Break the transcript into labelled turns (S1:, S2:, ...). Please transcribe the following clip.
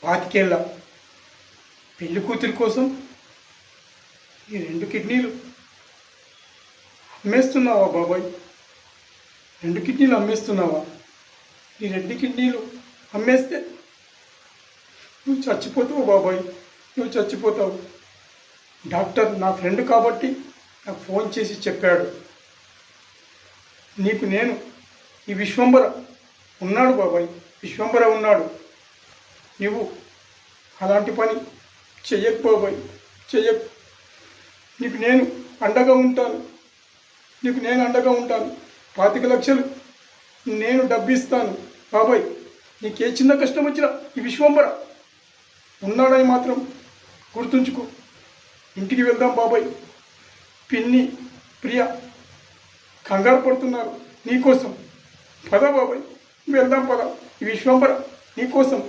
S1: పాతికేళ్ళ పెళ్లి కూతురి కోసం ఈ 2 కిడ్నీలు అమ్మేస్తున్నావా బాబాయ్? 2 కిడ్నీలు అమ్మేస్తున్నావా? ఈ 2 కిడ్నీలు అమ్మేస్తే నువ్వు చచ్చిపోతావు బాబాయ్, నువ్వు చచ్చిపోతావు. డాక్టర్ నా ఫ్రెండ్ కాబట్టి నాకు ఫోన్ చేసి చెప్పాడు, నీకు నేను ఈ విశ్వంబర ఉన్నాడు బాబాయ్, విశ్వంబర ఉన్నాడు, నువ్వు అలాంటి పని చెయ్యకు బాబాయ్, చెయ్యకు. నీకు నేను అండగా ఉంటాను, నీకు నేను అండగా ఉంటాను. 25 లక్షలు నేను డబ్బిస్తాను బాబాయ్. నీకే చిన్న కష్టం వచ్చినా ఈ విశ్వంబర ఉన్నాడని మాత్రం గుర్తుంచుకో. ఇంటికి వెళ్దాం బాబాయ్. పిన్ని ప్రియ కంగారు పడుతున్నారు నీకోసం. పద బాబాయ్, వెళ్దాం పద. ఈ విశ్వంబర నీకోసం